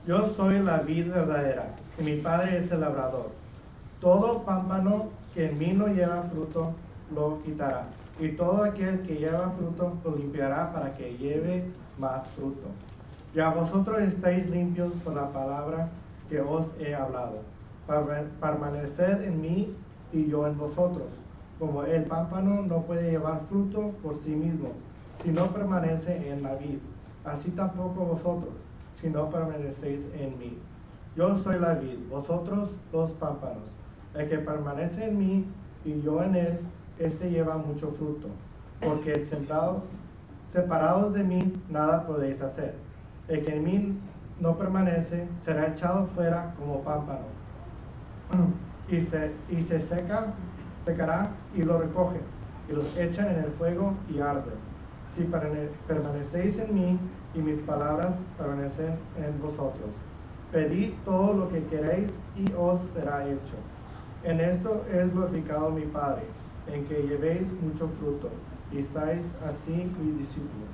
Yo soy la vid verdadera, y mi Padre es el labrador. Todo pámpano que en mí no lleva fruto, lo quitará, y todo aquel que lleva fruto, lo limpiará para que lleve más fruto. Ya vosotros estáis limpios por la palabra que os he hablado. Permaneced en mí y yo en vosotros. Como el pámpano no puede llevar fruto por sí mismo, si no permanece en la vid, así tampoco vosotros, si no permanecéis en mí. Yo soy la vid, vosotros los pámpanos. El que permanece en mí y yo en él, este lleva mucho fruto, porque separados de mí, nada podéis hacer. El que en mí no permanece será echado fuera como pámpano, y se secará, y lo recogen, y los echan en el fuego y arden. Si permanecéis en mí, y mis palabras permanecen en vosotros, pedid todo lo que queréis, y os será hecho. En esto es glorificado mi Padre, en que llevéis mucho fruto, y seáis así mis discípulos.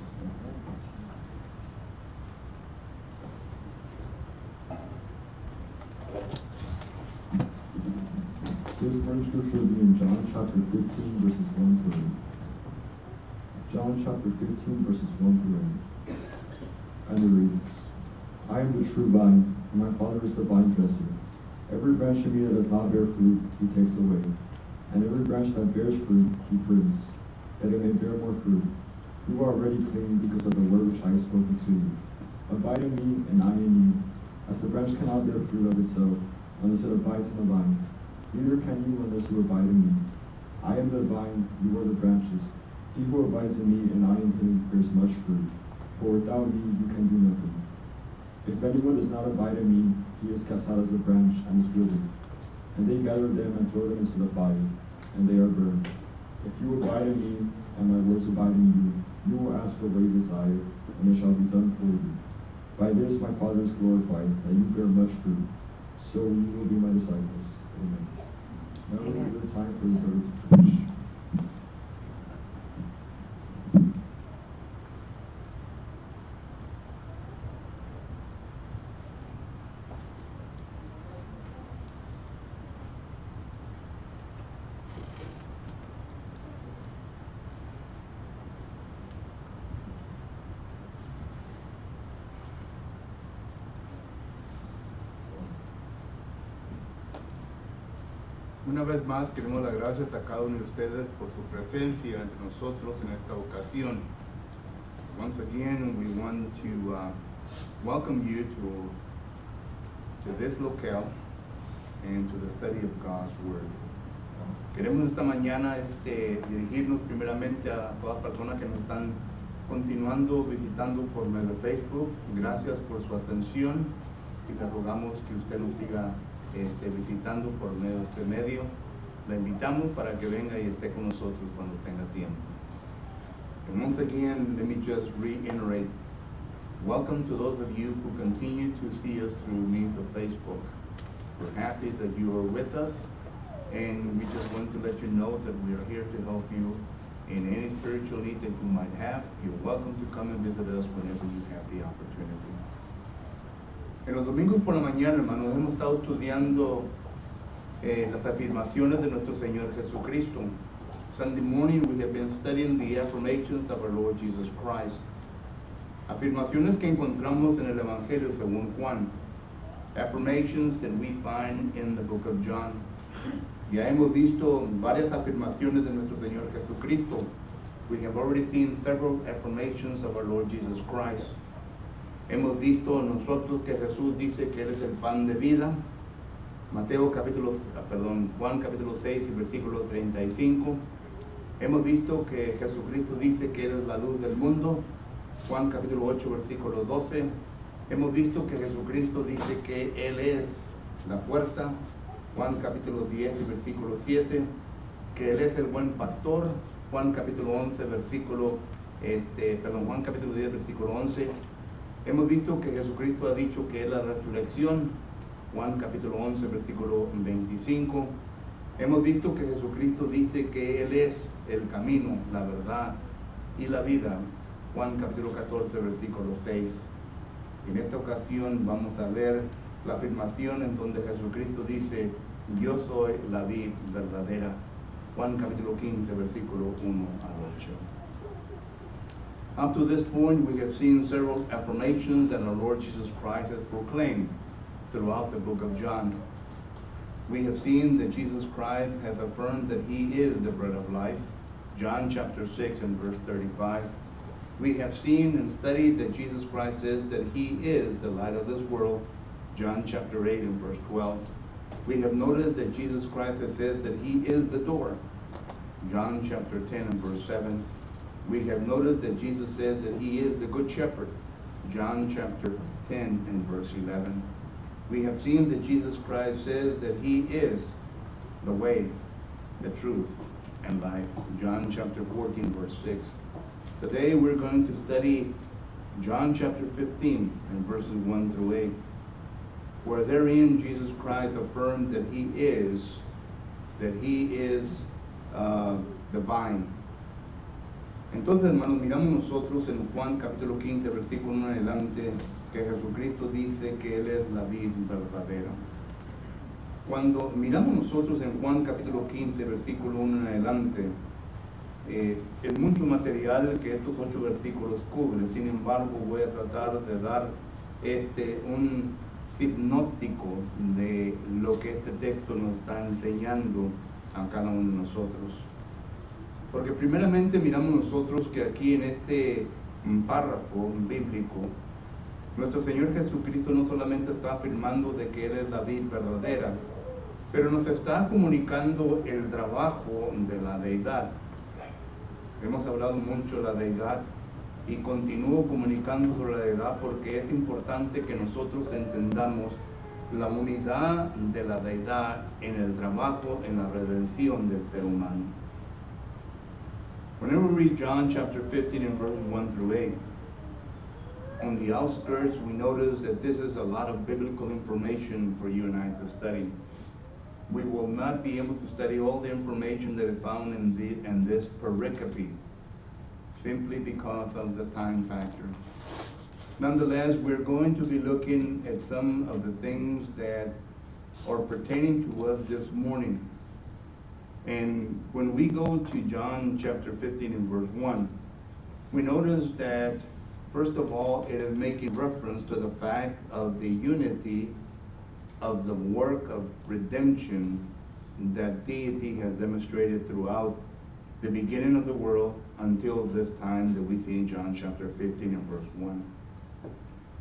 This first scripture will be in John chapter 15, verses 1 through 8. John chapter 15, verses 1 through 8. And it reads, I am the true vine, and my Father is the vine dresser. Every branch in me that does not bear fruit, he takes away. And every branch that bears fruit, he prunes, that it may bear more fruit. You are already clean because of the word which I have spoken to you. Abide in me, and I in you. As the branch cannot bear fruit of itself, unless it abides in the vine, neither can you unless you abide in me. I am the vine, you are the branches. He who abides in me and I in him bears much fruit, for without me you can do nothing. If anyone does not abide in me, he is cast out as a branch and is withered. And they gather them and throw them into the fire, and they are burned. If you abide in me, and my words abide in you, you will ask for what you desire, and it shall be done for you. By this my Father is glorified, that you bear much fruit, so you will be my disciples. Amen. Now is a good time for the brother to preach. Una vez más queremos dar gracias a cada uno de ustedes por su presencia entre nosotros en esta ocasión. Once again, we want to welcome you to this locale and to the study of God's Word. Queremos esta mañana dirigirnos primeramente a todas las personas que nos están continuando visitando por medio de Facebook. Gracias por su atención y le rogamos que usted nos siga visitando por medio de este medio. La invitamos para que venga y esté con nosotros cuando tenga tiempo. And once again, let me just reiterate, welcome to those of you who continue to see us through means of Facebook. We're happy that you are with us, and we just want to let you know that we are here to help you in any spiritual need that you might have. You're welcome to come and visit us whenever you have the opportunity. En los domingos por la mañana, hermanos, hemos estado estudiando las afirmaciones de nuestro Señor Jesucristo. Sunday morning we have been studying the affirmations of our Lord Jesus Christ. Afirmaciones que encontramos en el Evangelio según Juan. Affirmations that we find in the book of John. Ya hemos visto varias afirmaciones de nuestro Señor Jesucristo. We have already seen several affirmations of our Lord Jesus Christ. Hemos visto nosotros que Jesús dice que Él es el pan de vida. Juan capítulo 6 y versículo 35. Hemos visto que Jesucristo dice que Él es la luz del mundo. Juan capítulo 8 versículo 12. Hemos visto que Jesucristo dice que Él es la puerta. Juan capítulo 10 y versículo 7. Que Él es el buen pastor. Juan capítulo 11 Juan capítulo 10 versículo 11. Hemos visto que Jesucristo ha dicho que es la resurrección, Juan capítulo 11, versículo 25. Hemos visto que Jesucristo dice que Él es el camino, la verdad y la vida, Juan capítulo 14, versículo 6. En esta ocasión vamos a ver la afirmación en donde Jesucristo dice, yo soy la vid verdadera. Juan capítulo 15, versículo 1 al 8. Up to this point, we have seen several affirmations that our Lord Jesus Christ has proclaimed throughout the book of John. We have seen that Jesus Christ has affirmed that he is the bread of life, John chapter 6 and verse 35. We have seen and studied that Jesus Christ says that he is the light of this world, John chapter 8 and verse 12. We have noted that Jesus Christ says that he is the door, John chapter 10 and verse 7. We have noted that Jesus says that he is the good shepherd, John chapter 10 and verse 11. We have seen that Jesus Christ says that he is the way, the truth, and life, John chapter 14 verse 6. Today we're going to study John chapter 15 and verses 1 through 8, where therein Jesus Christ affirmed that he is the vine. Entonces, hermanos, miramos nosotros en Juan capítulo 15, versículo 1 en adelante, que Jesucristo dice que Él es la vid verdadera. Cuando miramos nosotros en Juan capítulo 15, versículo 1 en adelante, es mucho material que estos 8 versículos cubren. Sin embargo, voy a tratar de dar un hipnótico de lo que este texto nos está enseñando a cada uno de nosotros. Porque primeramente miramos nosotros que aquí en este párrafo bíblico, nuestro Señor Jesucristo no solamente está afirmando de que Él es la vid verdadera, pero nos está comunicando el trabajo de la deidad. Hemos hablado mucho de la deidad y continúo comunicando sobre la deidad porque es importante que nosotros entendamos la unidad de la deidad en el trabajo, en la redención del ser humano. Whenever we read John chapter 15 and verses 1 through 8, on the outskirts we notice that this is a lot of biblical information for you and I to study. We will not be able to study all the information that is found in this pericope, simply because of the time factor. Nonetheless, we're going to be looking at some of the things that are pertaining to us this morning. And when we go to John chapter 15 and verse 1, we notice that, first of all, it is making reference to the fact of the unity of the work of redemption that deity has demonstrated throughout the beginning of the world until this time that we see in John chapter 15 and verse 1.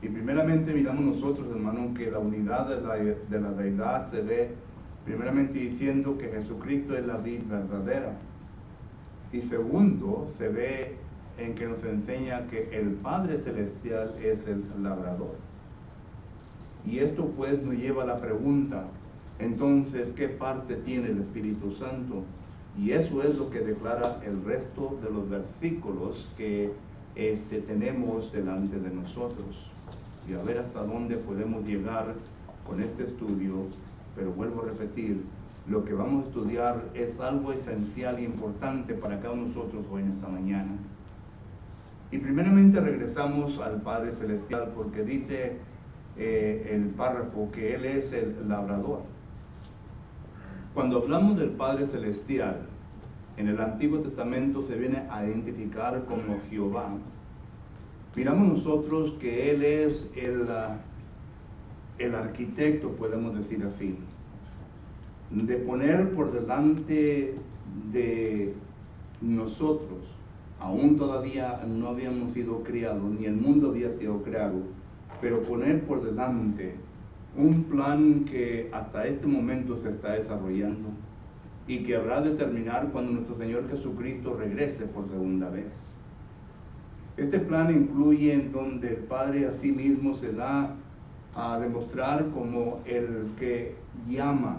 Y primeramente miramos nosotros, hermanos, que la unidad de la deidad se ve primeramente diciendo que Jesucristo es la vid verdadera. Y segundo, se ve en que nos enseña que el Padre Celestial es el labrador. Y esto pues nos lleva a la pregunta, entonces, ¿qué parte tiene el Espíritu Santo? Y eso es lo que declara el resto de los versículos que tenemos delante de nosotros. Y a ver hasta dónde podemos llegar con este estudio, pero vuelvo a repetir, lo que vamos a estudiar es algo esencial e importante para cada uno de nosotros hoy en esta mañana. Y primeramente regresamos al Padre Celestial porque dice el párrafo que Él es el labrador. Cuando hablamos del Padre Celestial, en el Antiguo Testamento se viene a identificar como Jehová. Miramos nosotros que Él es el arquitecto, podemos decir así, de poner por delante de nosotros, aún todavía no habíamos sido creados, ni el mundo había sido creado, pero poner por delante un plan que hasta este momento se está desarrollando y que habrá de terminar cuando nuestro Señor Jesucristo regrese por segunda vez. Este plan incluye en donde el Padre a sí mismo se da a demostrar como el que llama.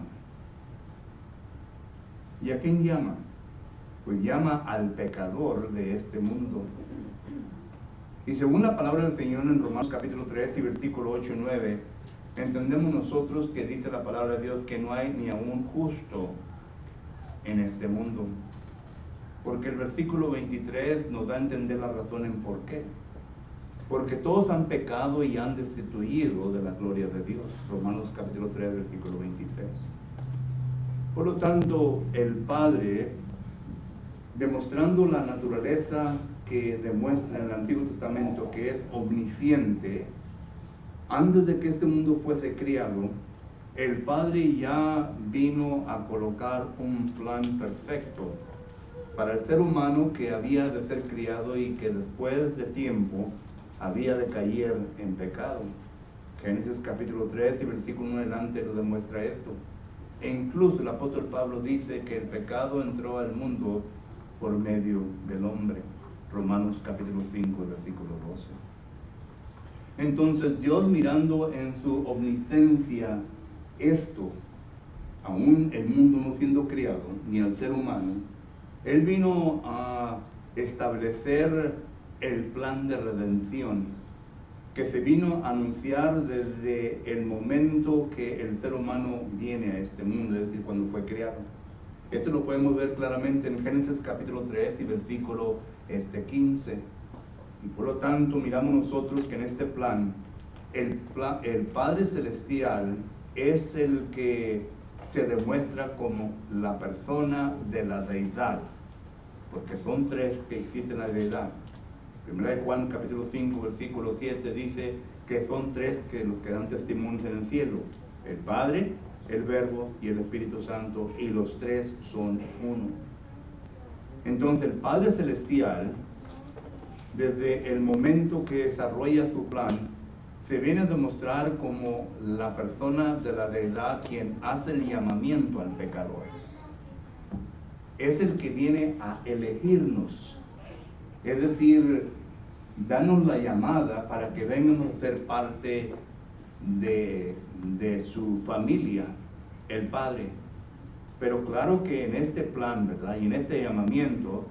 ¿Y a quién llama? Pues llama al pecador de este mundo. Y según la palabra del Señor en Romanos capítulo 3 y versículo 8 y 9, entendemos nosotros que dice la palabra de Dios que no hay ni aún justo en este mundo. Porque el versículo 23 nos da a entender la razón en por qué. porque todos han pecado y han destituido de la gloria de Dios. Romanos capítulo 3, versículo 23. Por lo tanto, el Padre, demostrando la naturaleza que demuestra en el Antiguo Testamento, que es omnisciente, antes de que este mundo fuese creado, el Padre ya vino a colocar un plan perfecto para el ser humano que había de ser criado y que después de tiempo había de caer en pecado. Génesis capítulo 3 y versículo 1 adelante lo demuestra esto. E incluso el apóstol Pablo dice que el pecado entró al mundo por medio del hombre. Romanos capítulo 5 versículo 12. Entonces Dios, mirando en su omnisciencia esto, aún el mundo no siendo creado, ni el ser humano, Él vino a establecer el plan de redención que se vino a anunciar desde el momento que el ser humano viene a este mundo, es decir, cuando fue creado. Esto lo podemos ver claramente en Génesis capítulo 3 y versículo 15. Y por lo tanto miramos nosotros que en este plan, el Padre Celestial es el que se demuestra como la persona de la deidad, porque son tres que existen en la deidad. Primera de Juan capítulo 5 versículo 7 dice que son tres que los que dan testimonio en el cielo: el Padre, el Verbo y el Espíritu Santo, y los tres son uno. Entonces el Padre Celestial, desde el momento que desarrolla su plan, se viene a demostrar como la persona de la deidad quien hace el llamamiento al pecador. Es el que viene a elegirnos, es decir, danos la llamada para que vengamos a ser parte de su familia, el Padre. Pero claro que en este plan, ¿verdad?, y en este llamamiento,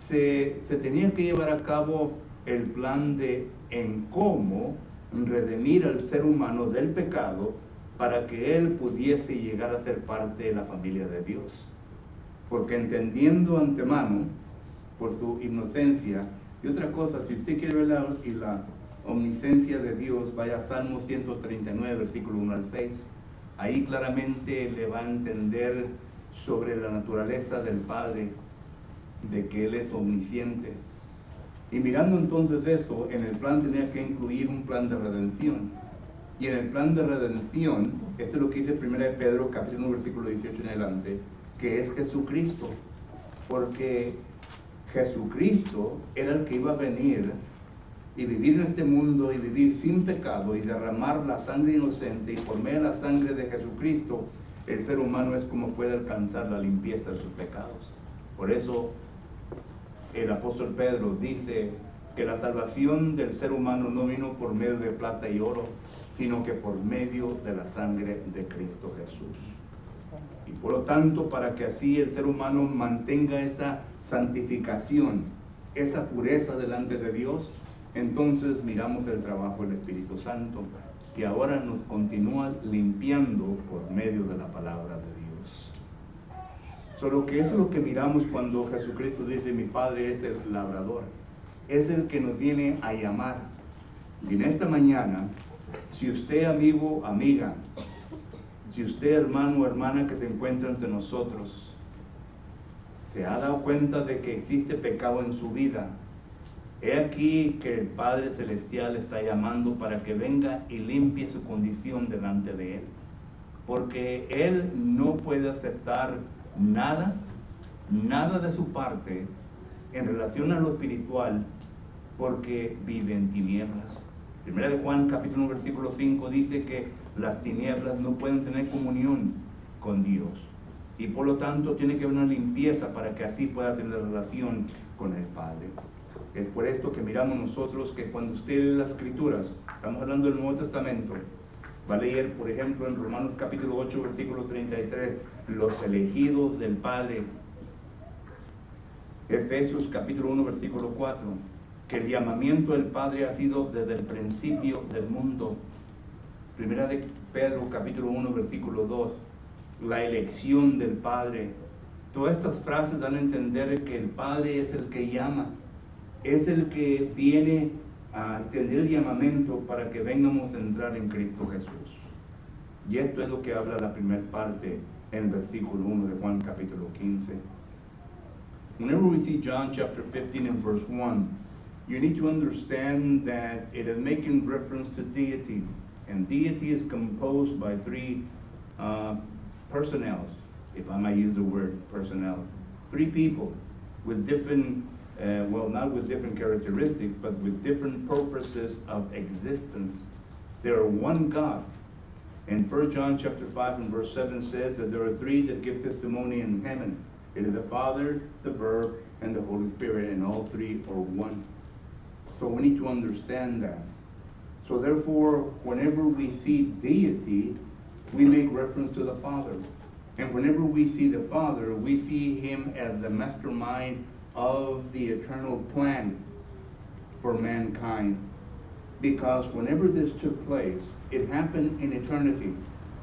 se tenía que llevar a cabo el plan de en cómo redimir al ser humano del pecado para que él pudiese llegar a ser parte de la familia de Dios. Porque entendiendo antemano, por su inocencia, y otra cosa, si usted quiere ver la omnisciencia de Dios, vaya a Salmo 139, versículo 1 al 6. Ahí claramente le va a entender sobre la naturaleza del Padre, de que Él es omnisciente. Y mirando entonces eso, en el plan tenía que incluir un plan de redención. Y en el plan de redención, esto es lo que dice 1 Pedro, capítulo 1, versículo 18 en adelante, que es Jesucristo. Porque Jesucristo era el que iba a venir y vivir en este mundo y vivir sin pecado y derramar la sangre inocente, y por medio de la sangre de Jesucristo el ser humano es como puede alcanzar la limpieza de sus pecados. Por eso el apóstol Pedro dice que la salvación del ser humano no vino por medio de plata y oro, sino que por medio de la sangre de Cristo Jesús. Y por lo tanto, para que así el ser humano mantenga esa santificación, esa pureza delante de Dios, entonces miramos el trabajo del Espíritu Santo, que ahora nos continúa limpiando por medio de la palabra de Dios. Solo que eso es lo que miramos cuando Jesucristo dice: mi Padre es el labrador, es el que nos viene a llamar. Y en esta mañana, si usted, amigo, amiga, si usted, hermano o hermana que se encuentra entre nosotros, se ha dado cuenta de que existe pecado en su vida, he aquí que el Padre Celestial está llamando para que venga y limpie su condición delante de Él. Porque Él no puede aceptar nada de su parte en relación a lo espiritual, porque vive en tinieblas. Primera de Juan capítulo 1 versículo 5 dice que las tinieblas no pueden tener comunión con Dios, y por lo tanto tiene que haber una limpieza para que así pueda tener relación con el Padre. Es por esto que miramos nosotros que cuando usted lee las Escrituras, estamos hablando del Nuevo Testamento, va a leer, por ejemplo, en Romanos capítulo 8 versículo 33, los elegidos del Padre. Efesios capítulo 1 versículo 4, que el llamamiento del Padre ha sido desde el principio del mundo. Primera de Pedro capítulo 1 versículo 2, la elección del Padre. Todas estas frases dan a entender que el Padre es el que llama, es el que viene extender el llamamiento para que vengamos a entrar en Cristo Jesús. Y esto es lo que habla la primera parte en el versículo 1 de Juan capítulo 15. Whenever we see John chapter 15 and verse 1, you need to understand that it is making reference to deity. And deity is composed by three personnels, if I might use the word personnel. Three people with different, well, not with different characteristics, but with different purposes of existence. They are one God. And 1 John chapter 5 and verse 7 says that there are three that give testimony in heaven. It is the Father, the Verb, and the Holy Spirit, and all three are one. So we need to understand that. So therefore, whenever we see deity, we make reference to the Father. And whenever we see the Father, we see him as the mastermind of the eternal plan for mankind. Because whenever this took place, it happened in eternity.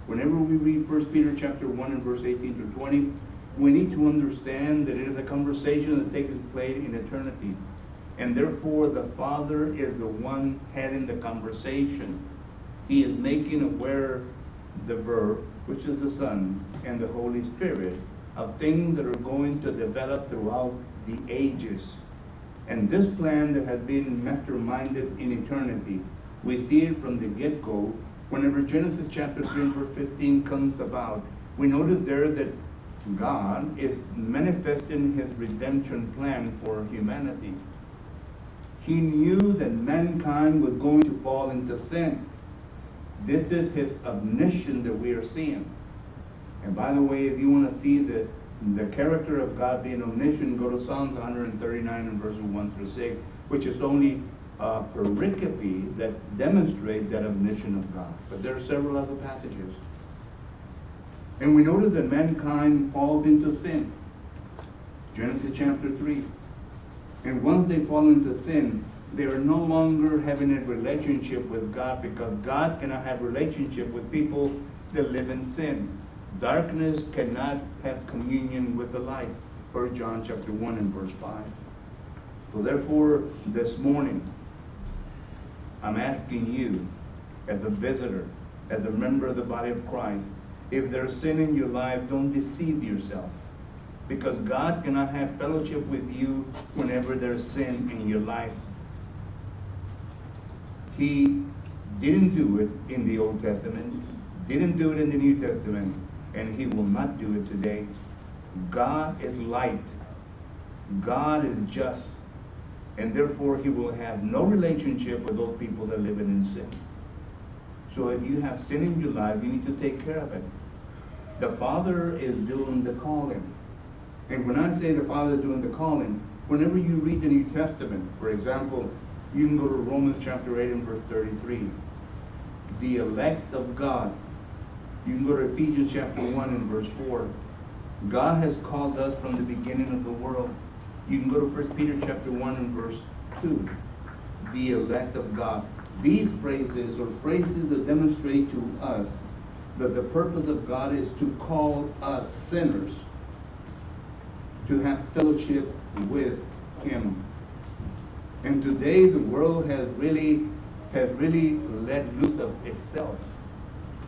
Whenever we read 1 Peter chapter 1 and verse 18 to 20, we need to understand that it is a conversation that takes place in eternity. And therefore, the Father is the one having the conversation. He is making aware the Verb, which is the Son, and the Holy Spirit, of things that are going to develop throughout the ages. And this plan that has been masterminded in eternity, we see it from the get-go. Whenever Genesis chapter 3 and verse 15 comes about, we notice there that God is manifesting his redemption plan for humanity. He knew that mankind was going to fall into sin. This is his omniscience that we are seeing. And by the way, if you want to see the character of God being omniscient, go to Psalms 139 and verses 1 through 6, which is only a pericope that demonstrates that omniscience of God. But there are several other passages. And we notice that mankind falls into sin. Genesis chapter 3. And once they fall into sin, they are no longer having a relationship with God, because God cannot have relationship with people that live in sin. Darkness cannot have communion with the light. 1 John chapter 1 and verse 5. So therefore, this morning, I'm asking you, as a visitor, as a member of the body of Christ, if there's sin in your life, don't deceive yourself. Because God cannot have fellowship with you whenever there's sin in your life. He didn't do it in the Old Testament, didn't do it in the New Testament, and he will not do it today. God is light. God is just. And therefore, he will have no relationship with those people that live in sin. So if you have sin in your life, you need to take care of it. The Father is doing the calling. And when I say the Father is doing the calling, whenever you read the New Testament, for example, you can go to Romans chapter 8 and verse 33. The elect of God. You can go to Ephesians chapter 1 and verse 4. God has called us from the beginning of the world. You can go to 1 Peter chapter 1 and verse 2. The elect of God. These phrases are phrases that demonstrate to us that the purpose of God is to call us sinners to have fellowship with him. And today the world has really let loose of itself.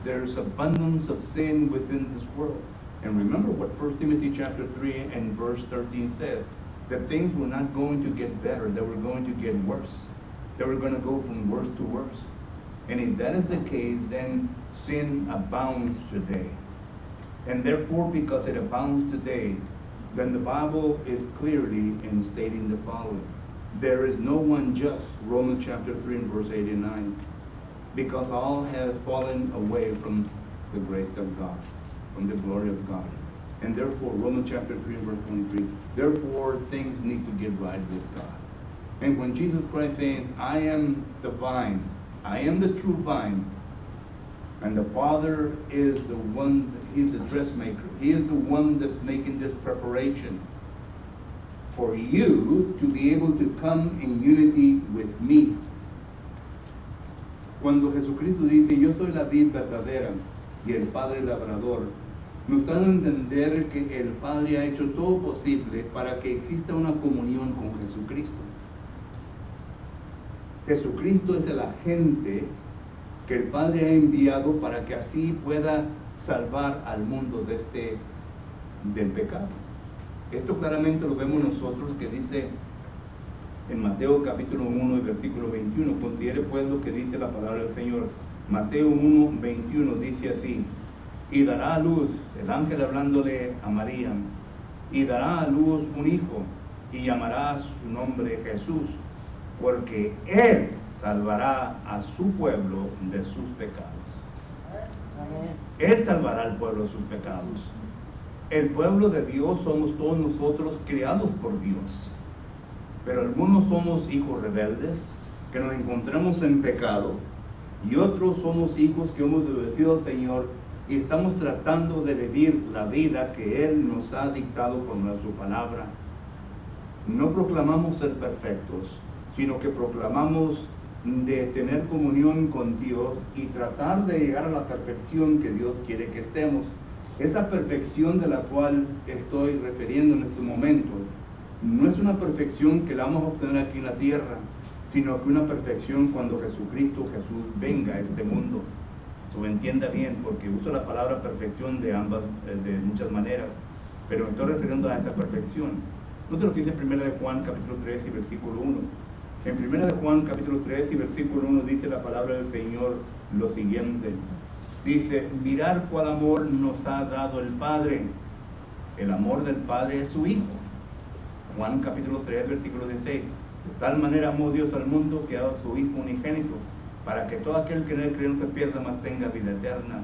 There's abundance of sin within this world. And remember what 1 Timothy chapter 3 and verse 13 says, that things were not going to get better, they were going to get worse. They were going to go from worse to worse. And if that is the case, then sin abounds today. And therefore, because it abounds today, then the Bible is clearly in stating the following. There is no one just, Romans chapter 3 and verse 8 and 9, because all have fallen away from the grace of God, from the glory of God. And therefore, Romans chapter 3 and verse 23, therefore things need to get right with God. And when Jesus Christ says, I am the vine, I am the true vine, and the Father is the one, he's the dressmaker. He is the one that's making this preparation for you to be able to come in unity with me. Cuando Jesucristo dice, yo soy la vid verdadera y el Padre labrador, nos está dando a entender que el Padre ha hecho todo posible para que exista una comunión con Jesucristo. Jesucristo es el agente que el Padre ha enviado para que así pueda salvar al mundo del pecado. Esto claramente lo vemos nosotros, que dice en Mateo capítulo 1 y versículo 21. Considere pues lo que dice la palabra del Señor. Mateo 1, 21 dice así: y dará a luz, el ángel hablándole a María, y dará a luz un hijo, y llamará su nombre Jesús, porque él salvará a su pueblo de sus pecados. Él salvará al pueblo de sus pecados. El pueblo de Dios somos todos nosotros, creados por Dios. Pero algunos somos hijos rebeldes, que nos encontramos en pecado, y otros somos hijos que hemos obedecido al Señor y estamos tratando de vivir la vida que Él nos ha dictado por su palabra. No proclamamos ser perfectos, sino que proclamamos de tener comunión con Dios y tratar de llegar a la perfección que Dios quiere que estemos. Esa perfección de la cual estoy refiriendo en este momento no es una perfección que la vamos a obtener aquí en la tierra, sino que una perfección cuando Jesús venga a este mundo. So, entienda bien, porque uso la palabra perfección de muchas maneras, pero me estoy refiriendo a esta perfección. Note lo que dice en 1 de Juan capítulo 3 y versículo 1. En 1 de Juan capítulo 3 y versículo 1 dice la palabra del Señor lo siguiente. Dice: mirar cuál amor nos ha dado el Padre. El amor del Padre es su Hijo. Juan capítulo 3 versículo 16. De tal manera amó Dios al mundo que ha dado a su Hijo unigénito, para que todo aquel que en él cree no se pierda, mas tenga vida eterna.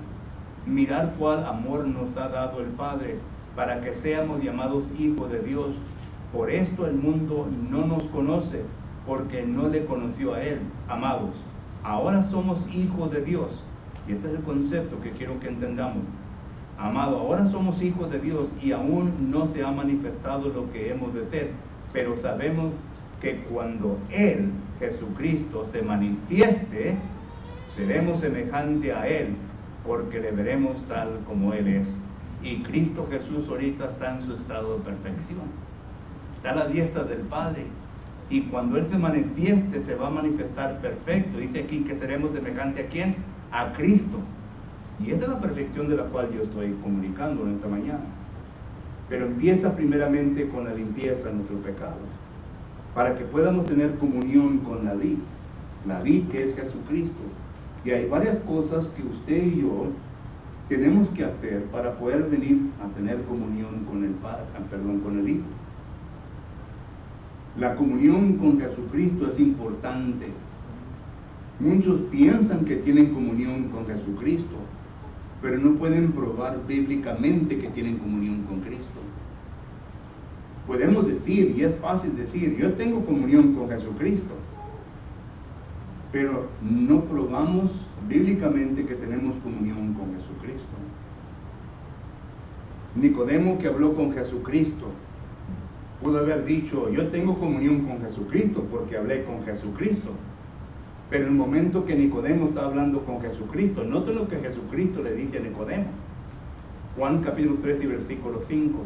Mirar cuál amor nos ha dado el Padre, para que seamos llamados hijos de Dios. Por esto el mundo no nos conoce, porque no le conoció a Él. Amados, ahora somos hijos de Dios. Y este es el concepto que quiero que entendamos. Amado, ahora somos hijos de Dios y aún no se ha manifestado lo que hemos de ser. Pero sabemos que cuando Él, Jesucristo, se manifieste, seremos semejantes a Él, porque le veremos tal como Él es. Y Cristo Jesús ahorita está en su estado de perfección. Está a la diestra del Padre. Y cuando Él se manifieste, se va a manifestar perfecto. Dice aquí que seremos semejantes ¿a quién? A Cristo. Y esa es la perfección de la cual yo estoy comunicando en esta mañana. Pero empieza primeramente con la limpieza de nuestros pecados, para que podamos tener comunión con la vid que es Jesucristo. Y hay varias cosas que usted y yo tenemos que hacer para poder venir a tener comunión con el Padre, con el Hijo. La comunión con Jesucristo es importante. Muchos piensan que tienen comunión con Jesucristo, pero no pueden probar bíblicamente que tienen comunión con Cristo. Podemos decir, y es fácil decir, yo tengo comunión con Jesucristo, pero no probamos bíblicamente que tenemos comunión con Jesucristo. Nicodemo, que habló con Jesucristo, pudo haber dicho: yo tengo comunión con Jesucristo porque hablé con Jesucristo. Pero en el momento que Nicodemo está hablando con Jesucristo, noten lo que Jesucristo le dice a Nicodemo. Juan capítulo 3 y versículo 5.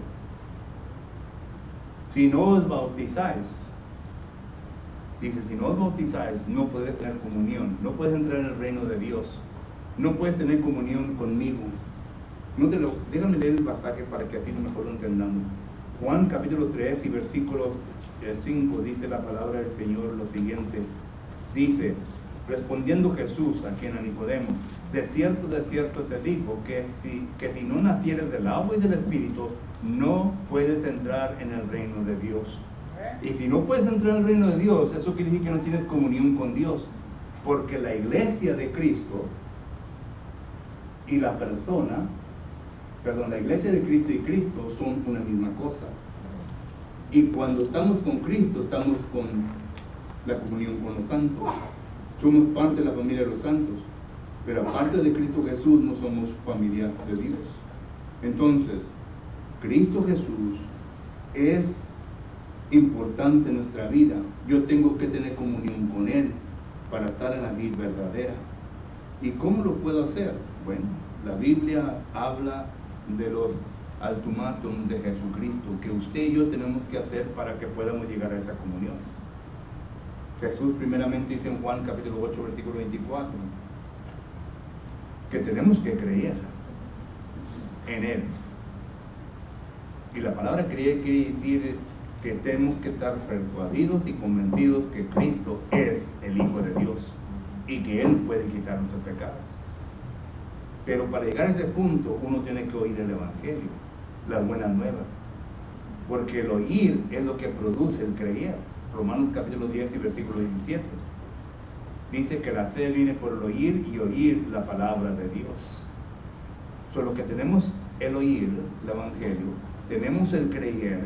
Si no os bautizáis, dice, si no os bautizáis, no podéis tener comunión, no puedes entrar en el reino de Dios, no puedes tener comunión conmigo. Déjame leer el pasaje para que así mejor lo entendamos. Juan capítulo 3 y versículo 5 dice la palabra del Señor lo siguiente. Dice: respondiendo Jesús a quien a Nicodemo: de cierto te digo que si no nacieres del agua y del Espíritu, no puedes entrar en el reino de Dios. Y si no puedes entrar en el reino de Dios, eso quiere decir que no tienes comunión con Dios, porque la iglesia de Cristo y la iglesia de Cristo y Cristo son una misma cosa. Y cuando estamos con Cristo, estamos con la comunión con los santos. Somos parte de la familia de los santos, pero aparte de Cristo Jesús no somos familia de Dios. Entonces, Cristo Jesús es importante en nuestra vida. Yo tengo que tener comunión con Él para estar en la vida verdadera. ¿Y cómo lo puedo hacer? Bueno, la Biblia habla de los ultimátum de Jesucristo, que usted y yo tenemos que hacer para que podamos llegar a esa comunión. Jesús primeramente dice en Juan capítulo 8, versículo 24, que tenemos que creer en Él. Y la palabra creer quiere decir que tenemos que estar persuadidos y convencidos que Cristo es el Hijo de Dios y que Él puede quitar nuestros pecados. Pero para llegar a ese punto uno tiene que oír el Evangelio, las buenas nuevas, porque el oír es lo que produce el creer. Romanos capítulo 10 y versículo 17 dice que la fe viene por el oír y oír la palabra de Dios. Solo que tenemos el oír el Evangelio, tenemos el creer,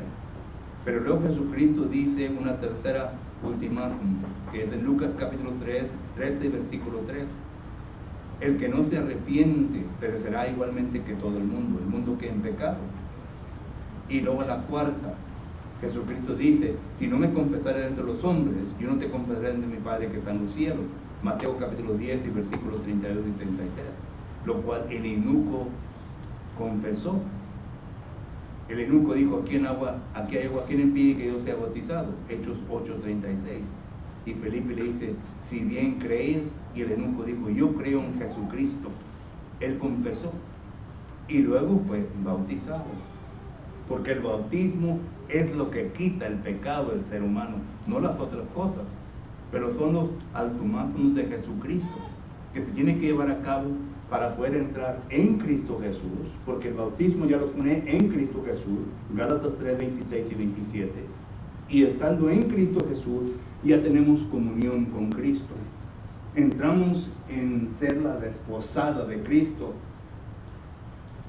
pero luego Jesucristo dice una tercera ultimátum, que es en Lucas capítulo 13 versículo 3. El que no se arrepiente perecerá igualmente que todo el mundo que en pecado. Y luego la cuarta, Jesucristo dice, si no me confesaré entre los hombres, yo no te confesaré entre mi Padre que está en los cielos. Mateo capítulo 10 y versículos 32 y 33. Lo cual el eunuco confesó. El eunuco dijo, aquí hay agua, ¿quién impide que yo sea bautizado? Hechos 8:36. Y Felipe le dice, si bien crees, y el eunuco dijo, yo creo en Jesucristo. Él confesó y luego fue bautizado. Porque el bautismo es lo que quita el pecado del ser humano, no las otras cosas, pero son los ultimátumos de Jesucristo, que se tiene que llevar a cabo para poder entrar en Cristo Jesús, porque el bautismo ya lo pone en Cristo Jesús, Gálatas 3, 26 y 27, y estando en Cristo Jesús, ya tenemos comunión con Cristo. Entramos en ser la desposada de Cristo,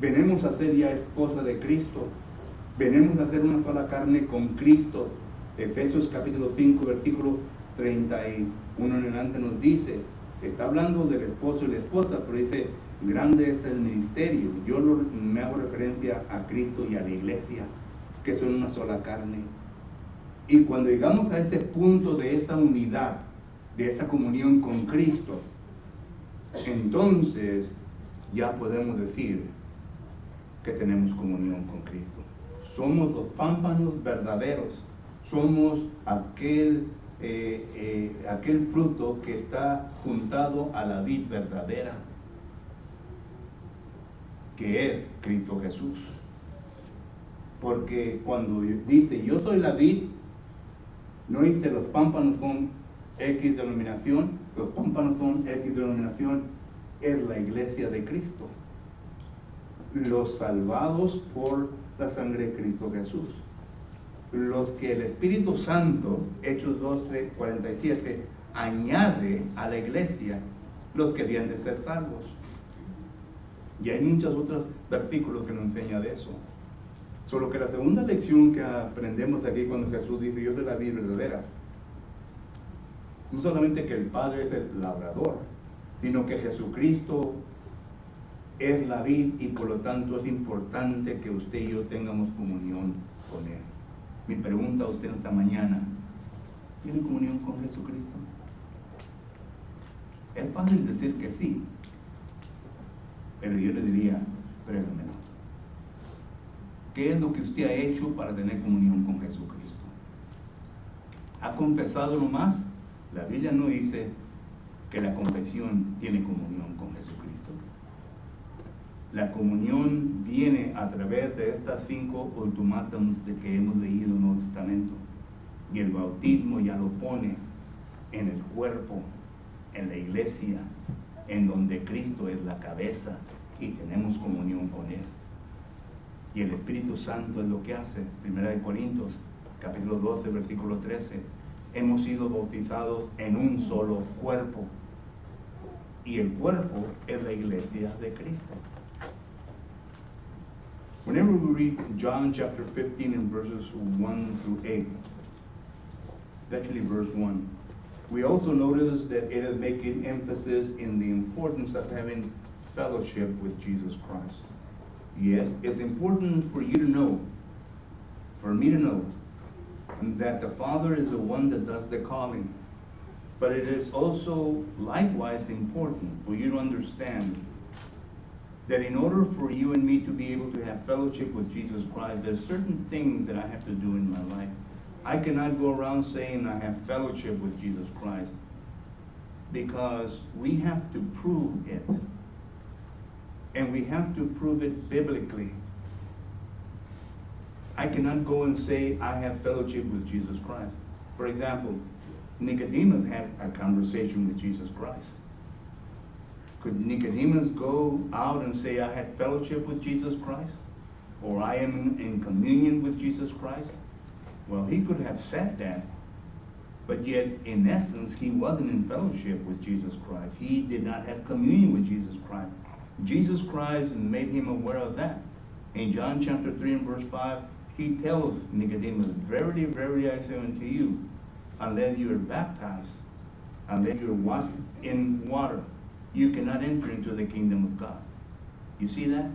venimos a ser ya esposa de Cristo, venimos a ser una sola carne con Cristo. Efesios capítulo 5, versículo 31 en adelante nos dice, está hablando del esposo y la esposa, pero dice, grande es el ministerio. Yo me hago referencia a Cristo y a la iglesia, que son una sola carne. Y cuando llegamos a este punto de esa unidad, de esa comunión con Cristo, entonces ya podemos decir que tenemos comunión con Cristo. Somos los pámpanos verdaderos, somos aquel fruto que está juntado a la vid verdadera, que es Cristo Jesús. Porque cuando dice yo soy la vid, no dice los pámpanos son X denominación, los pámpanos son X denominación, es la iglesia de Cristo, los salvados por la sangre de Cristo Jesús, los que el Espíritu Santo, Hechos 2:47, añade a la iglesia, los que habían de ser salvos. Y hay muchos otros versículos que nos enseñan de eso. Solo que la segunda lección que aprendemos aquí cuando Jesús dice yo soy la vid verdadera, no solamente que el Padre es el labrador, sino que Jesucristo es la vid y por lo tanto es importante que usted y yo tengamos comunión con Él. Mi pregunta a usted esta mañana, ¿tiene comunión con Jesucristo? Es fácil decir que sí, pero yo le diría, pruébemelo. ¿Qué es lo que usted ha hecho para tener comunión con Jesucristo? ¿Ha confesado nomás? La Biblia no dice que la confesión tiene comunión con Jesucristo. La comunión viene a través de estas 5 ultimátums de que hemos leído en el Nuevo Testamento. Y el bautismo ya lo pone en el cuerpo, en la iglesia, en donde Cristo es la cabeza y tenemos comunión con Él. Y el Espíritu Santo es lo que hace. 1 Corintios, capítulo 12, versículo 13. Hemos sido bautizados en un solo cuerpo. Y el cuerpo es la iglesia de Cristo. Whenever we read John chapter 15 and verses 1 through 8, especially verse 1, we also notice that it is making emphasis in the importance of having fellowship with Jesus Christ. Yes, it's important for you to know, for me to know, that the Father is the one that does the calling. But it is also likewise important for you to understand that in order for you and me to be able to have fellowship with Jesus Christ, there's certain things that I have to do in my life. I cannot go around saying I have fellowship with Jesus Christ, because we have to prove it. And we have to prove it biblically. I cannot go and say I have fellowship with Jesus Christ. For example, Nicodemus had a conversation with Jesus Christ. Could Nicodemus go out and say, I had fellowship with Jesus Christ? Or I am in communion with Jesus Christ? Well, he could have said that, but yet in essence he wasn't in fellowship with Jesus Christ. He did not have communion with Jesus Christ. Jesus Christ made him aware of that. In John chapter 3 and verse 5, he tells Nicodemus, verily, verily, I say unto you, unless you are baptized, unless you are washed in water, you cannot enter into the kingdom of God. You see that?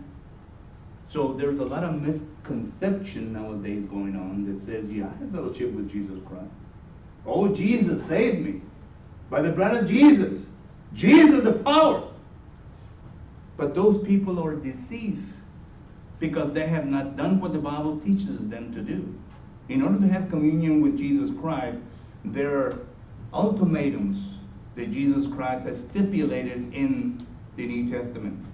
So there's a lot of misconception nowadays going on that says, yeah, I have fellowship with Jesus Christ. Oh, Jesus saved me by the blood of Jesus. Jesus the power. But those people are deceived because they have not done what the Bible teaches them to do. In order to have communion with Jesus Christ, there are ultimatums that Jesus Christ has stipulated in the New Testament.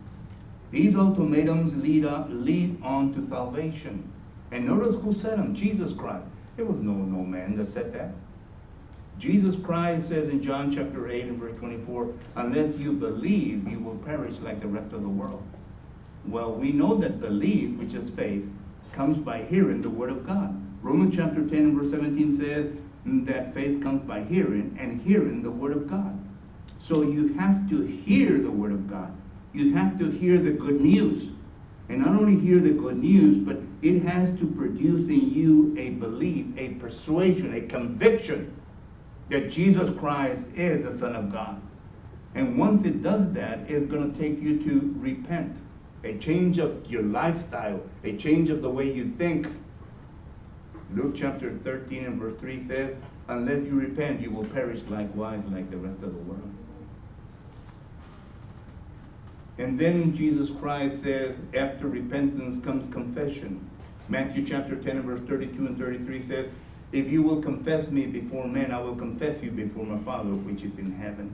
These ultimatums lead on to salvation. And notice who said them? Jesus Christ. There was no man that said that. Jesus Christ says in John chapter 8 and verse 24, unless you believe, you will perish like the rest of the world. Well, we know that belief, which is faith, comes by hearing the word of God. Romans chapter 10 and verse 17 says that faith comes by hearing, and hearing the word of God. So you have to hear the word of God. You have to hear the good news. And not only hear the good news, but it has to produce in you a belief, a persuasion, a conviction that Jesus Christ is the Son of God. And once it does that, it's going to take you to repent. A change of your lifestyle, a change of the way you think. Luke chapter 13 and verse 3 says, unless you repent, you will perish likewise like the rest of the world. And then Jesus Christ says, after repentance comes confession. Matthew chapter 10 and verse 32 and 33 says, if you will confess me before men, I will confess you before my Father which is in heaven.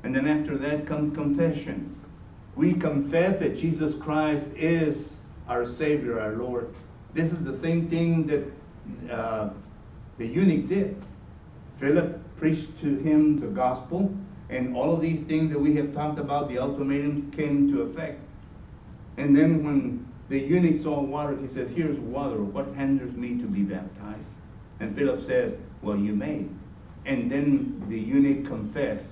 And then after that comes confession. We confess that Jesus Christ is our Savior, our Lord. This is the same thing that the eunuch did. Philip preached to him the gospel, and all of these things that we have talked about, the ultimatums, came into effect. And then when the eunuch saw water, he said, here's water. What hinders me to be baptized? And Philip said, well, you may. And then the eunuch confessed.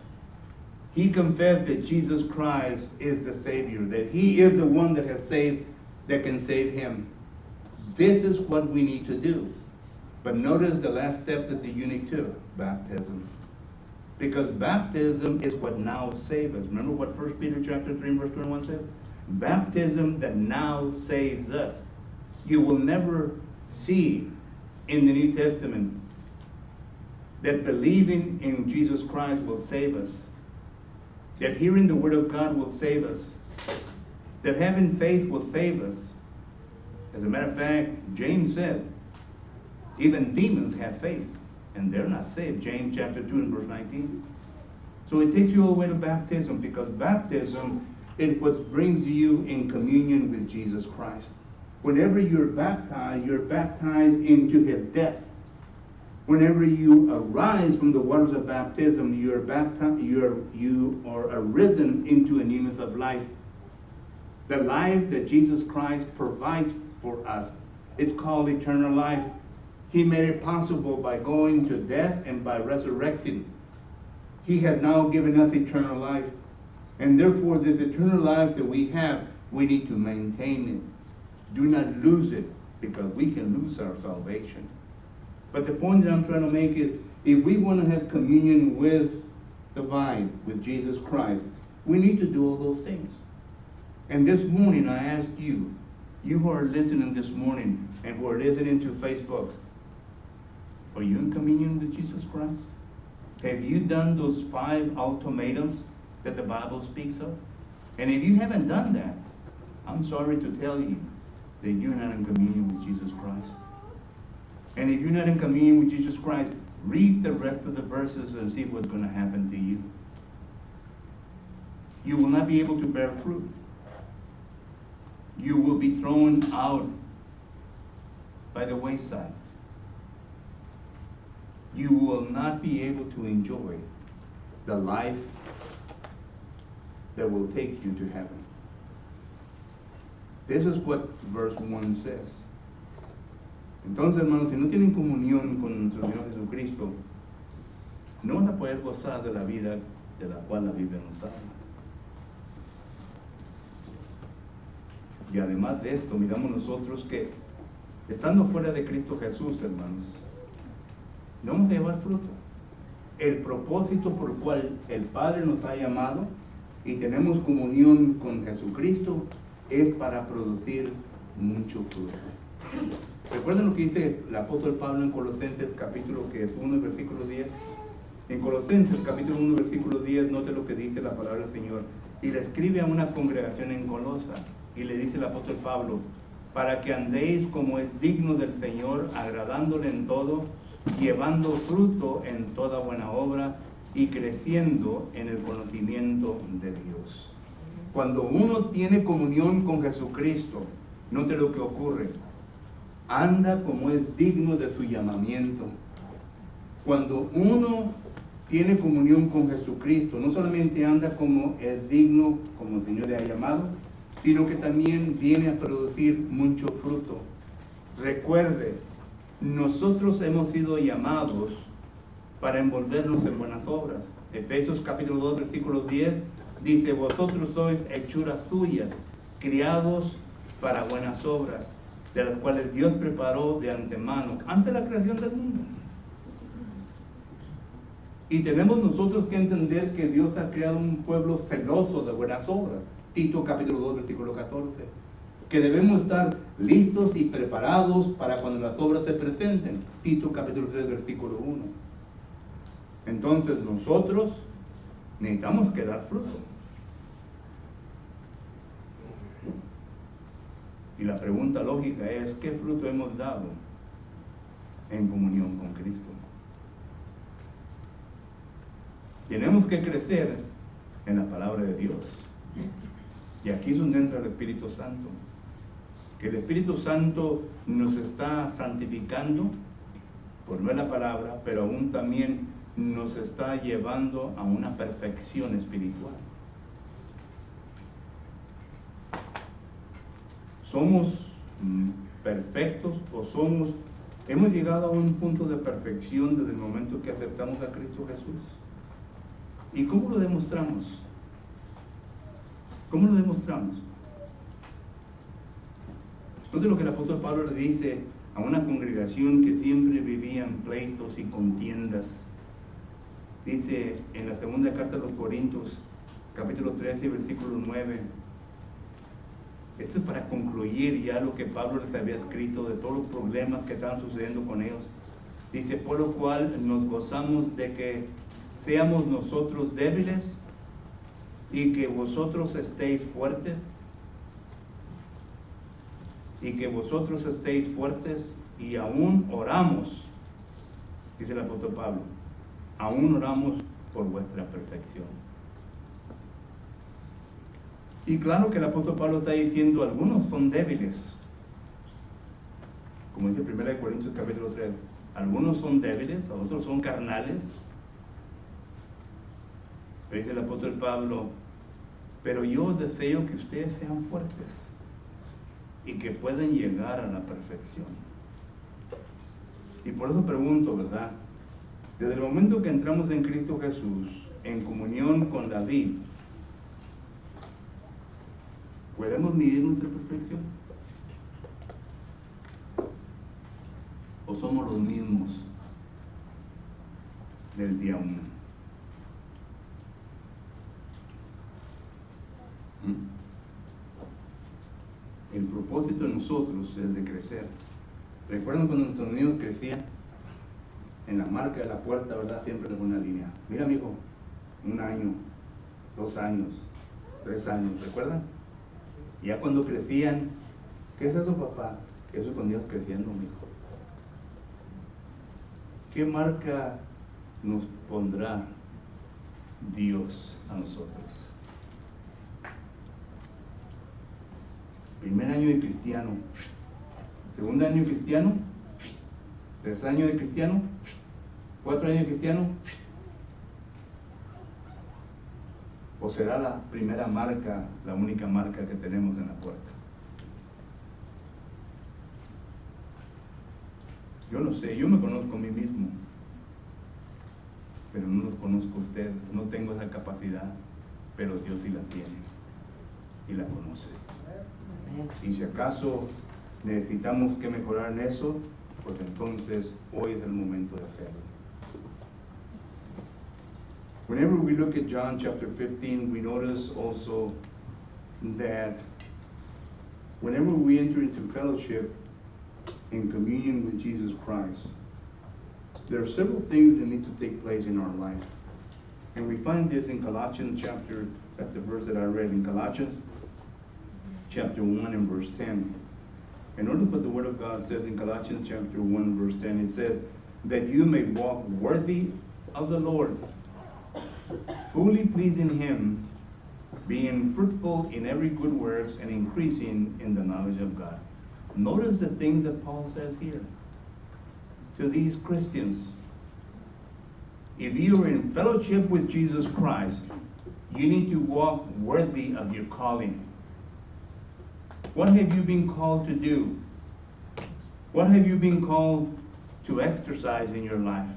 He confessed that Jesus Christ is the Savior, that he is the one that has saved, that can save him. This is what we need to do. But notice the last step that the eunuch took, baptism. Because baptism is what now saves us. Remember what 1 Peter chapter 3 verse 21 says? Baptism that now saves us. You will never see in the New Testament that believing in Jesus Christ will save us. That hearing the word of God will save us. That having faith will save us. As a matter of fact, James said, even demons have faith, and they're not saved. James chapter 2 and verse 19. So it takes you all the way to baptism, because baptism is what brings you in communion with Jesus Christ. Whenever you're baptized into his death. Whenever you arise from the waters of baptism, you are arisen into a newness of life. The life that Jesus Christ provides for us. It's called eternal life. He made it possible by going to death and by resurrecting. He has now given us eternal life. And therefore, this eternal life that we have, we need to maintain it. Do not lose it, because we can lose our salvation. But the point that I'm trying to make is, if we want to have communion with the vine, with Jesus Christ, we need to do all those things. And this morning, I ask you who are listening this morning and who are listening to Facebook, are you in communion with Jesus Christ? Have you done those 5 ultimatums that the Bible speaks of? And if you haven't done that, I'm sorry to tell you that you're not in communion with Jesus Christ. And if you're not in communion with Jesus Christ, read the rest of the verses and see what's going to happen to you. You will not be able to bear fruit. You will be thrown out by the wayside. You will not be able to enjoy the life that will take you to heaven. This is what verse 1 says. Entonces, hermanos, si no tienen comunión con nuestro Señor Jesucristo, no van a poder gozar de la vida de la cual la Biblia nos habla. Y además de esto, miramos nosotros que, estando fuera de Cristo Jesús, hermanos, no vamos a llevar fruto. El propósito por el cual el Padre nos ha llamado y tenemos comunión con Jesucristo es para producir mucho fruto. ¿Recuerdan lo que dice el apóstol Pablo en Colosenses capítulo 1, versículo 10? En Colosenses capítulo 1, versículo 10, note lo que dice la palabra del Señor. Y le escribe a una congregación en Colosa. Y le dice el apóstol Pablo, para que andéis como es digno del Señor, agradándole en todo, llevando fruto en toda buena obra y creciendo en el conocimiento de Dios. Cuando uno tiene comunión con Jesucristo, note lo que ocurre. Anda como es digno de su llamamiento. Cuando uno tiene comunión con Jesucristo, no solamente anda como es digno, como el Señor le ha llamado, sino que también viene a producir mucho fruto. Recuerde, nosotros hemos sido llamados para envolvernos en buenas obras. Efesios capítulo 2, versículo 10, dice, vosotros sois hechuras suyas, criados para buenas obras, de las cuales Dios preparó de antemano, antes de la creación del mundo. Y tenemos nosotros que entender que Dios ha creado un pueblo celoso de buenas obras. Tito capítulo 2, versículo 14. Que debemos estar listos y preparados para cuando las obras se presenten. Tito capítulo 3, versículo 1. Entonces nosotros necesitamos que dar fruto. Y la pregunta lógica es, ¿qué fruto hemos dado en comunión con Cristo? Tenemos que crecer en la palabra de Dios. Y aquí es donde entra el Espíritu Santo. Que el Espíritu Santo nos está santificando, por no es la palabra, pero aún también nos está llevando a una perfección espiritual. ¿Somos perfectos o hemos llegado a un punto de perfección desde el momento que aceptamos a Cristo Jesús? ¿Y cómo lo demostramos? ¿Cómo lo demostramos? Entonces lo que el apóstol Pablo le dice a una congregación que siempre vivía en pleitos y contiendas. Dice en la segunda carta a los Corintios, capítulo 13, versículo 9. Esto es para concluir ya lo que Pablo les había escrito de todos los problemas que estaban sucediendo con ellos. Dice, por lo cual nos gozamos de que seamos nosotros débiles y que vosotros estéis fuertes. Y que vosotros estéis fuertes y aún oramos, dice el apóstol Pablo, aún oramos por vuestra perfección. Y claro que el apóstol Pablo está diciendo, algunos son débiles, como dice 1 Corintios capítulo 3, algunos son débiles, otros son carnales. Pero dice el apóstol Pablo, pero yo deseo que ustedes sean fuertes y que puedan llegar a la perfección. Y por eso pregunto, ¿verdad? Desde el momento que entramos en Cristo Jesús, en comunión con la vid, ¿podemos medir nuestra perfección? ¿O somos los mismos del día 1? El propósito de nosotros es de crecer. ¿Recuerdan cuando nuestros niños crecían? En la marca de la puerta, ¿verdad? Siempre en una línea. Mira, amigo, 1 año, 2 años, 3 años, ¿recuerdan? Y ya cuando crecían, ¿qué es eso, papá? Eso es cuando ibas creciendo, mijo. ¿Qué marca nos pondrá Dios a nosotros? Primer año de cristiano, segundo año de cristiano, tercer año de cristiano, 4 años de cristiano, o será la primera marca, la única marca que tenemos en la puerta. Yo no sé, yo me conozco a mí mismo, pero no los conozco a usted, no tengo esa capacidad, pero Dios sí la tiene y la conoce. Y si acaso necesitamos que mejorar en eso, pues entonces hoy es el momento de hacerlo. Whenever we look at John chapter 15, we notice also that whenever we enter into fellowship in communion with Jesus Christ, there are several things that need to take place in our life. And we find this in Colossians chapter, that's the verse that I read in Colossians chapter 1 and verse 10. And notice what the Word of God says in Colossians chapter 1 verse 10. It says, that you may walk worthy of the Lord, fully pleasing Him, being fruitful in every good works and increasing in the knowledge of God. Notice the things that Paul says here to these Christians. If you are in fellowship with Jesus Christ, you need to walk worthy of your calling. What have you been called to do? What have you been called to exercise in your life?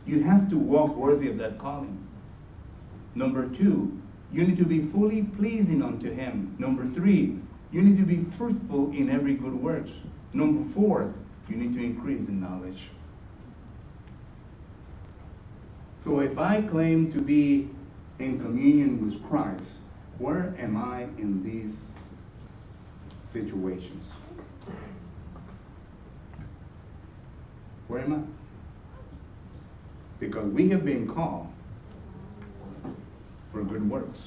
You have to walk worthy of that calling. Number 2, you need to be fully pleasing unto Him. Number 3, you need to be fruitful in every good works. Number 4, you need to increase in knowledge. So if I claim to be in communion with Christ, where am I in these situations? Where am I? Because we have been called for good works.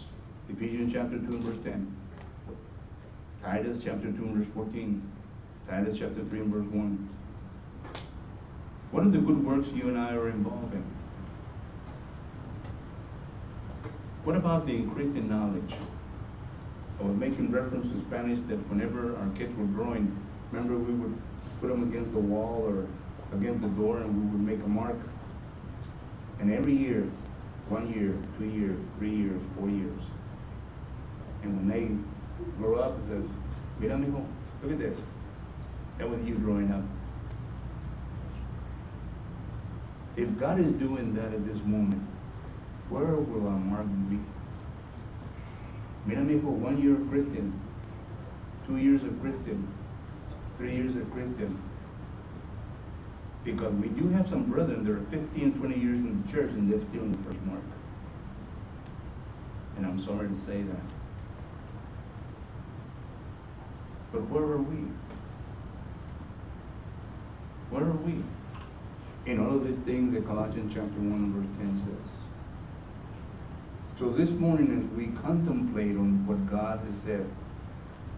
Ephesians chapter 2 and verse 10. Titus chapter 2 and verse 14. Titus chapter 3 and verse 1. What are the good works you and I are involved in? What about the increase in knowledge? I was making reference to Spanish that whenever our kids were growing, remember we would put them against the wall or against the door and we would make a mark. And every year, 1 year, 2 years, 3 years, 4 years. And when they grow up, it says, mira mijo, look at this. That was you growing up. If God is doing that at this moment, where will our mark be? Mira mijo, 1 year of Christian, 2 years of Christian, 3 years of Christian. Because we do have some brethren that are 15, 20 years in the church and they're still in the first mark. And I'm sorry to say that. But where are we? Where are we? In all of these things that Colossians chapter 1 verse 10 says. So this morning as we contemplate on what God has said,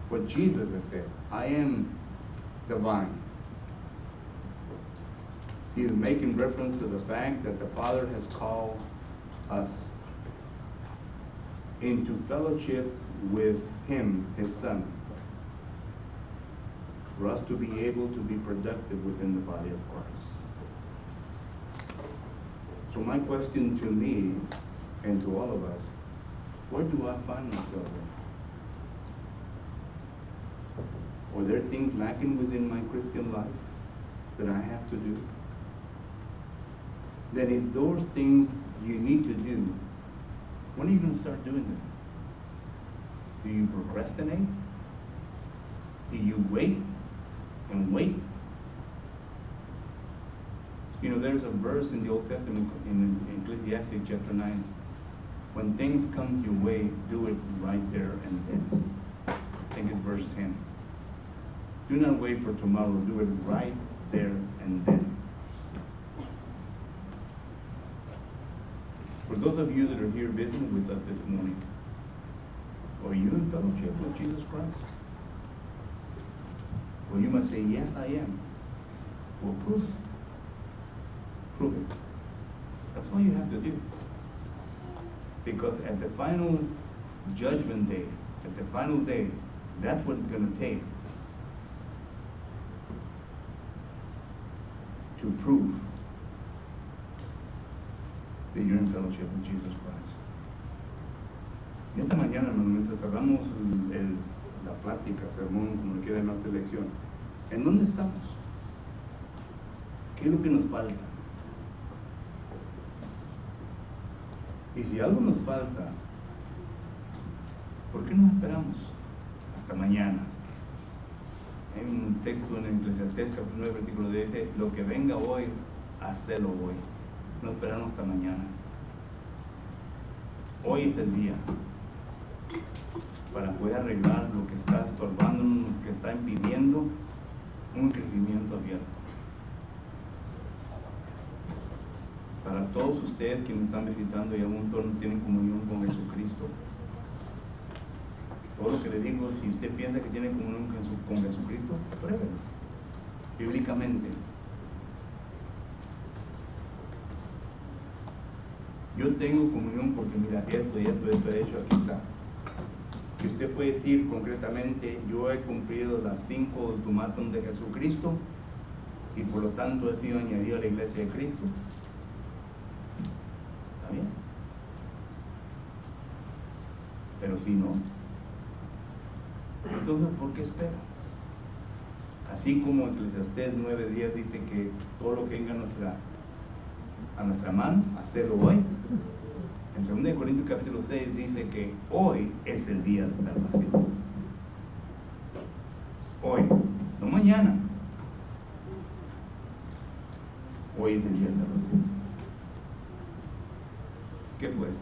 what Jesus has said, I am the vine. He is making reference to the fact that the Father has called us into fellowship with Him, His Son, for us to be able to be productive within the body of Christ. So my question to me and to all of us, where do I find myself in? Are there things lacking within my Christian life that I have to do? Then if those things you need to do, when are you going to start doing them? Do you procrastinate? Do you wait and wait? You know, there's a verse in the Old Testament in Ecclesiastes chapter 9. When things come your way, do it right there and then. I think it's verse 10. Do not wait for tomorrow. Do it right there and then. For those of you that are here visiting with us this morning, are you in fellowship with Jesus Christ? Well, you must say, yes, I am. Well, prove it. prove it. That's all you have to do. Because at the final judgment day, at the final day, that's what it's going to take to prove that you're in fellowship with Jesus Christ. Y esta mañana, hermano, mientras cerramos la plática, sermón, como le quiera llamar esta lección, ¿en dónde estamos? ¿Qué es lo que nos falta? Y si algo nos falta, ¿por qué no esperamos hasta mañana? Hay un texto en Eclesiastés capítulo 9 versículo 10 dice, lo que venga hoy, hacelo hoy. No esperamos hasta mañana. Hoy es el día para poder arreglar lo que está estorbándonos, lo que está impidiendo un crecimiento abierto. Para todos ustedes que me están visitando y aún no tienen comunión con Jesucristo, todo lo que le digo, si usted piensa que tiene comunión con Jesucristo, pruébelo, bíblicamente. Yo tengo comunión porque mira, esto he hecho, aquí está. Y usted puede decir concretamente, yo he cumplido las 5 ultimátum de Jesucristo y por lo tanto he sido añadido a la iglesia de Cristo. ¿Está bien? Pero si no, entonces ¿por qué espera? Así como Eclesiastés 9:10 dice que todo lo que venga a nuestra mano, hacerlo hoy. En 2 Corintios capítulo 6 dice que hoy es el día de salvación. Hoy, no mañana. Hoy es el día de salvación. ¿Qué pues?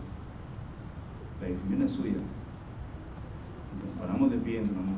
La decisión es suya. Nos paramos de pie en su nombre.